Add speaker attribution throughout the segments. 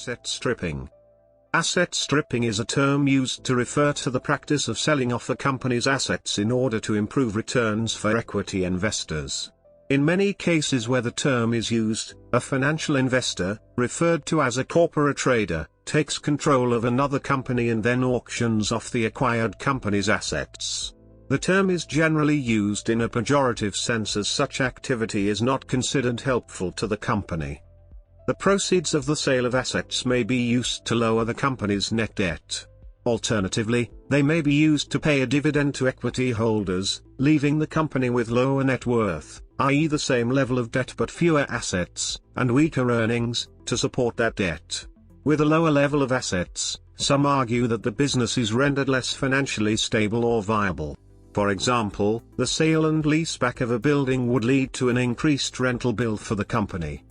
Speaker 1: Asset stripping. Asset stripping is a term used to refer to the practice of selling off a company's assets in order to improve returns for equity investors. In many cases where the term is used, a financial investor, referred to as a corporate trader, takes control of another company and then auctions off the acquired company's assets. The term is generally used in a pejorative sense, as such activity is not considered helpful to the company. The proceeds of the sale of assets may be used to lower the company's net debt. Alternatively, they may be used to pay a dividend to equity holders, leaving the company with lower net worth, i.e. the same level of debt but fewer assets, and weaker earnings, to support that debt. With a lower level of assets, some argue that the business is rendered less financially stable or viable. For example, the sale and leaseback of a building would lead to an increased rental bill for the company.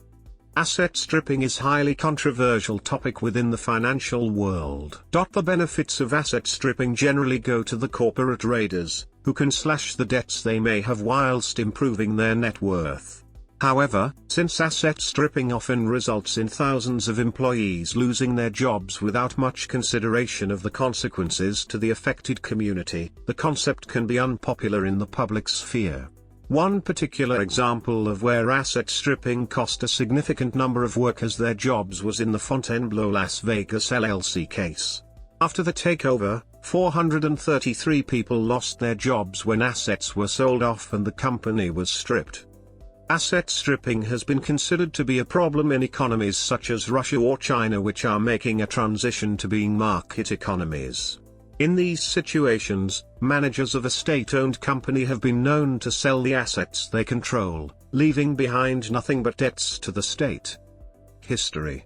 Speaker 1: Asset stripping is a highly controversial topic within the financial world. The benefits of asset stripping generally go to the corporate traders, who can slash the debts they may have whilst improving their net worth. However, since asset stripping often results in thousands of employees losing their jobs without much consideration of the consequences to the affected community, the concept can be unpopular in the public sphere. One particular example of where asset stripping cost a significant number of workers their jobs was in the Fontainebleau Las Vegas LLC case. After the takeover, 433 people lost their jobs when assets were sold off and the company was stripped. Asset stripping has been considered to be a problem in economies such as Russia or China, which are making a transition to being market economies. In these situations, managers of a state-owned company have been known to sell the assets they control, leaving behind nothing but debts to the state. History.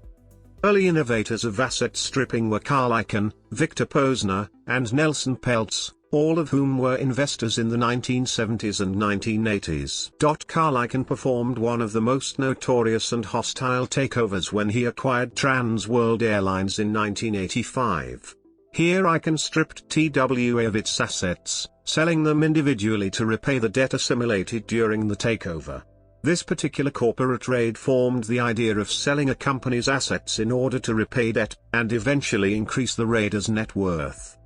Speaker 1: Early innovators of asset stripping were Carl Icahn, Victor Posner, and Nelson Peltz, all of whom were investors in the 1970s and 1980s. Carl Icahn performed one of the most notorious and hostile takeovers when he acquired Trans World Airlines in 1985. Here Icahn stripped TWA of its assets, selling them individually to repay the debt assimilated during the takeover. This particular corporate trade formed the idea of selling a company's assets in order to repay debt, and eventually increase the raider's net worth.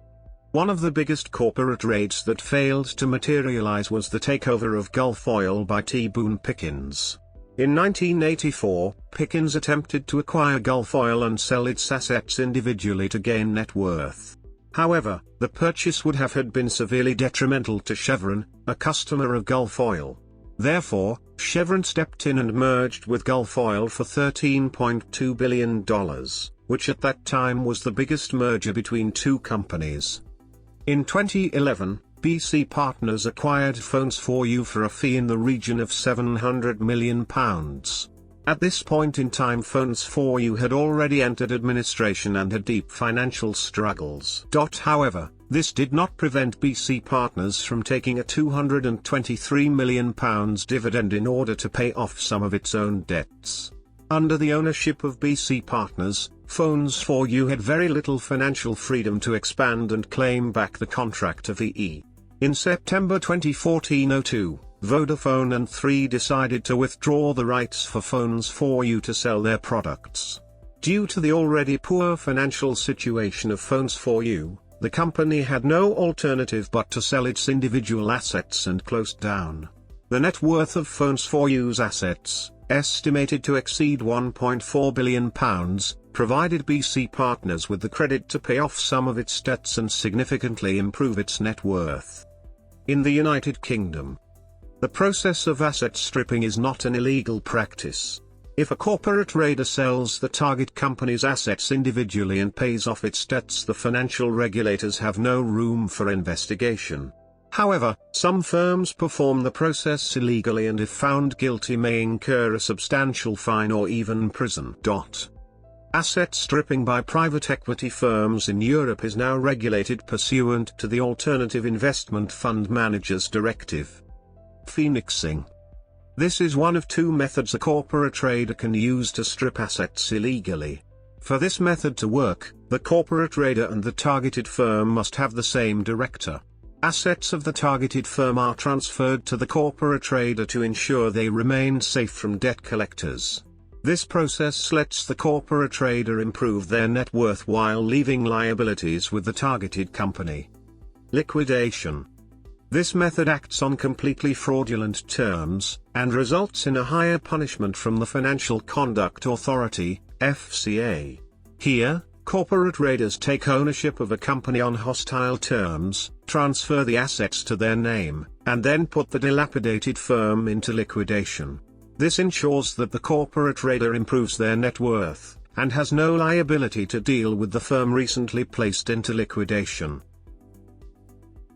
Speaker 1: One of the biggest corporate raids that failed to materialize was the takeover of Gulf Oil by T. Boone Pickens. In 1984, Pickens attempted to acquire Gulf Oil and sell its assets individually to gain net worth. However, the purchase would have had been severely detrimental to Chevron, a customer of Gulf Oil. Therefore, Chevron stepped in and merged with Gulf Oil for $13.2 billion, which at that time was the biggest merger between two companies. In 2011, BC Partners acquired Phones4u for a fee in the region of £700 million. At this point in time, Phones4u had already entered administration and had deep financial struggles. However, this did not prevent BC Partners from taking a £223 million dividend in order to pay off some of its own debts. Under the ownership of BC Partners, Phones4u had very little financial freedom to expand and claim back the contract of EE. In September 2014-02, Vodafone and Three decided to withdraw the rights for Phones4u to sell their products. Due to the already poor financial situation of Phones4u, the company had no alternative but to sell its individual assets and closed down. The net worth of Phones4u's assets, estimated to exceed £1.4 billion, provided BC Partners with the credit to pay off some of its debts and significantly improve its net worth. In the United Kingdom, the process of asset stripping is not an illegal practice. If a corporate raider sells the target company's assets individually and pays off its debts, the financial regulators have no room for investigation. However, some firms perform the process illegally and if found guilty may incur a substantial fine or even prison. Asset stripping by private equity firms in Europe is now regulated pursuant to the Alternative Investment Fund Managers Directive Phoenixing. This is one of two methods a corporate trader can use to strip assets illegally. For this method to work, the corporate trader and the targeted firm must have the same director. Assets of the targeted firm are transferred to the corporate trader to ensure they remain safe from debt collectors. This process lets the corporate trader improve their net worth while leaving liabilities with the targeted company. Liquidation. This method acts on completely fraudulent terms, and results in a higher punishment from the Financial Conduct Authority, FCA. Here, corporate raiders take ownership of a company on hostile terms, transfer the assets to their name, and then put the dilapidated firm into liquidation. This ensures that the corporate raider improves their net worth, and has no liability to deal with the firm recently placed into liquidation.